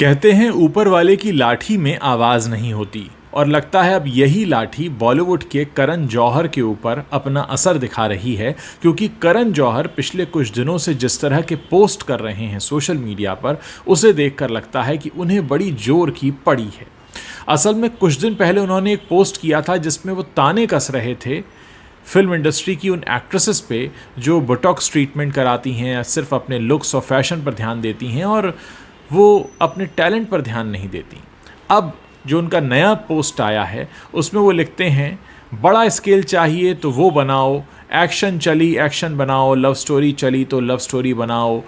कहते हैं ऊपर वाले की लाठी में आवाज़ नहीं होती, और लगता है अब यही लाठी बॉलीवुड के करण जौहर के ऊपर अपना असर दिखा रही है। क्योंकि करण जौहर पिछले कुछ दिनों से जिस तरह के पोस्ट कर रहे हैं सोशल मीडिया पर, उसे देखकर लगता है कि उन्हें बड़ी जोर की पड़ी है। असल में कुछ दिन पहले उन्होंने एक पोस्ट किया था जिसमें वो ताने कस रहे थे फिल्म इंडस्ट्री की उन एक्ट्रेसेस पे जो बोटॉक्स ट्रीटमेंट कराती हैं, सिर्फ अपने लुक्स और फैशन पर ध्यान देती हैं और वो अपने टैलेंट पर ध्यान नहीं देती। अब जो उनका नया पोस्ट आया है उसमें वो लिखते हैं, बड़ा स्केल चाहिए तो वो बनाओ, एक्शन चली एक्शन बनाओ, लव स्टोरी चली तो लव स्टोरी बनाओ,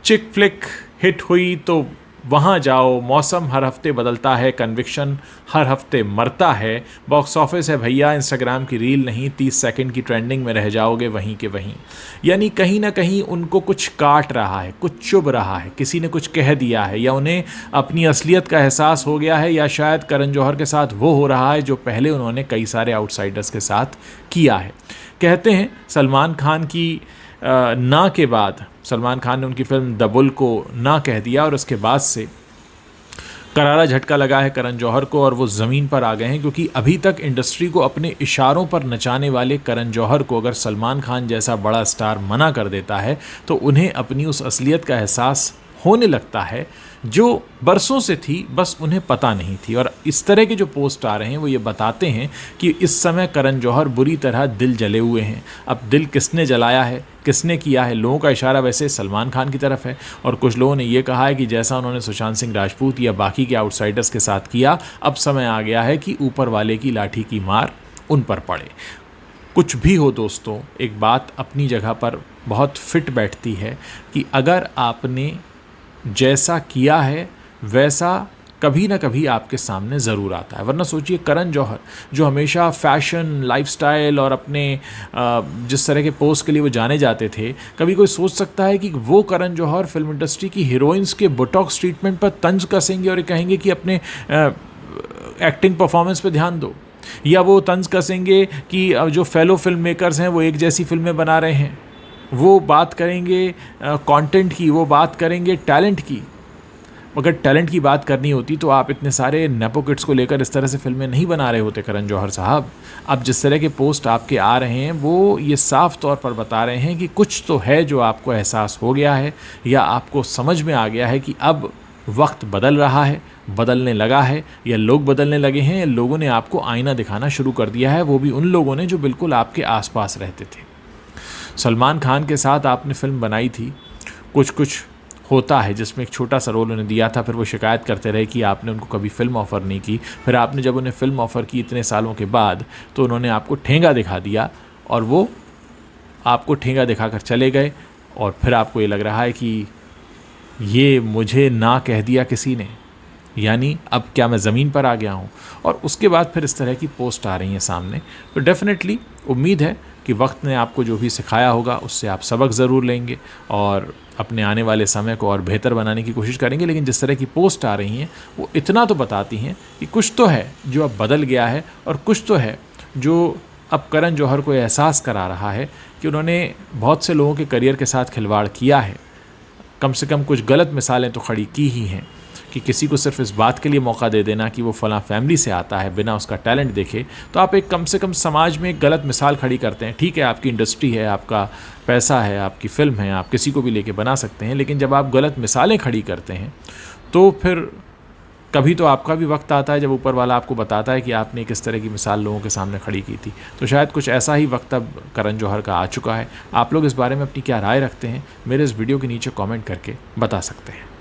चिक फ्लिक हिट हुई तो वहाँ जाओ, मौसम हर हफ्ते बदलता है, कन्विक्शन हर हफ्ते मरता है, बॉक्स ऑफिस है भैया इंस्टाग्राम की रील नहीं, 30 सेकंड की ट्रेंडिंग में रह जाओगे वहीं के वहीं। यानी कहीं ना कहीं उनको कुछ काट रहा है, कुछ चुभ रहा है, किसी ने कुछ कह दिया है, या उन्हें अपनी असलियत का एहसास हो गया है, या शायद करण जौहर के साथ वो हो रहा है जो पहले उन्होंने कई सारे आउटसाइडर्स के साथ किया है। कहते हैं सलमान खान की ना के बाद, सलमान खान ने उनकी फिल्म द बुल को ना कह दिया और उसके बाद से करारा झटका लगा है करण जौहर को, और वो ज़मीन पर आ गए हैं। क्योंकि अभी तक इंडस्ट्री को अपने इशारों पर नचाने वाले करण जौहर को अगर सलमान खान जैसा बड़ा स्टार मना कर देता है तो उन्हें अपनी उस असलियत का एहसास होने लगता है जो बरसों से थी, बस उन्हें पता नहीं थी। और इस तरह के जो पोस्ट आ रहे हैं वो ये बताते हैं कि इस समय करण जौहर बुरी तरह दिल जले हुए हैं। अब दिल किसने जलाया है, किसने किया है? लोगों का इशारा वैसे सलमान खान की तरफ है, और कुछ लोगों ने ये कहा है कि जैसा उन्होंने सुशांत सिंह राजपूत या बाकी के आउटसाइडर्स के साथ किया, अब समय आ गया है कि ऊपर वाले की लाठी की मार उन पर पड़े। कुछ भी हो दोस्तों, एक बात अपनी जगह पर बहुत फिट बैठती है कि अगर आपने जैसा किया है वैसा कभी ना कभी आपके सामने ज़रूर आता है। वरना सोचिए करण जौहर जो हमेशा फैशन, लाइफस्टाइल और अपने जिस तरह के पोस्ट के लिए वो जाने जाते थे, कभी कोई सोच सकता है कि वो करण जौहर फिल्म इंडस्ट्री की हीरोइंस के बोटॉक्स ट्रीटमेंट पर तंज कसेंगे और कहेंगे कि अपने एक्टिंग परफॉर्मेंस पे ध्यान दो, या वो तंज कसेंगे कि जो फेलो फिल्म मेकर्स हैं वो एक जैसी फिल्में बना रहे हैं। वो बात करेंगे कंटेंट की, वो बात करेंगे टैलेंट की। अगर टैलेंट की बात करनी होती तो आप इतने सारे नेपो किड्स को लेकर इस तरह से फिल्में नहीं बना रहे होते करण जौहर साहब। अब जिस तरह के पोस्ट आपके आ रहे हैं वो ये साफ तौर पर बता रहे हैं कि कुछ तो है जो आपको एहसास हो गया है, या आपको समझ में आ गया है कि अब वक्त बदल रहा है, बदलने लगा है, या लोग बदलने लगे हैं, या लोगों ने आपको आईना दिखाना शुरू कर दिया है, वो भी उन लोगों ने जो बिल्कुल आपके आसपास रहते थे। सलमान खान के साथ आपने फिल्म बनाई थी कुछ कुछ होता है, जिसमें एक छोटा सा रोल उन्हें दिया था, फिर वो शिकायत करते रहे कि आपने उनको कभी फ़िल्म ऑफ़र नहीं की। फिर आपने जब उन्हें फ़िल्म ऑफ़र की इतने सालों के बाद तो उन्होंने आपको ठेंगा दिखा दिया, और वो आपको ठेंगा दिखाकर चले गए। और फिर आपको ये लग रहा है कि ये मुझे ना कह दिया किसी ने, यानी अब क्या मैं ज़मीन पर आ गया हूँ। और उसके बाद फिर इस तरह की पोस्ट आ रही हैं सामने। तो डेफिनेटली उम्मीद है कि वक्त ने आपको जो भी सिखाया होगा उससे आप सबक ज़रूर लेंगे और अपने आने वाले समय को और बेहतर बनाने की कोशिश करेंगे। लेकिन जिस तरह की पोस्ट आ रही हैं वो इतना तो बताती हैं कि कुछ तो है जो अब बदल गया है, और कुछ तो है जो अब करण जौहर को एहसास करा रहा है कि उन्होंने बहुत से लोगों के करियर के साथ खिलवाड़ किया है। कम से कम कुछ गलत मिसालें तो खड़ी की ही हैं कि किसी को सिर्फ इस बात के लिए मौका दे देना कि वो फ़लाँ फैमिली से आता है बिना उसका टैलेंट देखे, तो आप एक कम से कम समाज में एक गलत मिसाल खड़ी करते हैं। ठीक है, आपकी इंडस्ट्री है, आपका पैसा है, आपकी फ़िल्म है, आप किसी को भी लेके बना सकते हैं, लेकिन जब आप गलत मिसालें खड़ी करते हैं तो फिर कभी तो आपका भी वक्त आता है जब ऊपर वाला आपको बताता है कि आपने किस तरह की मिसाल लोगों के सामने खड़ी की थी। तो शायद कुछ ऐसा ही वक्त अब करण जौहर का आ चुका है। आप लोग इस बारे में अपनी क्या राय रखते हैं, मेरे इस वीडियो के नीचे कमेंट करके बता सकते हैं।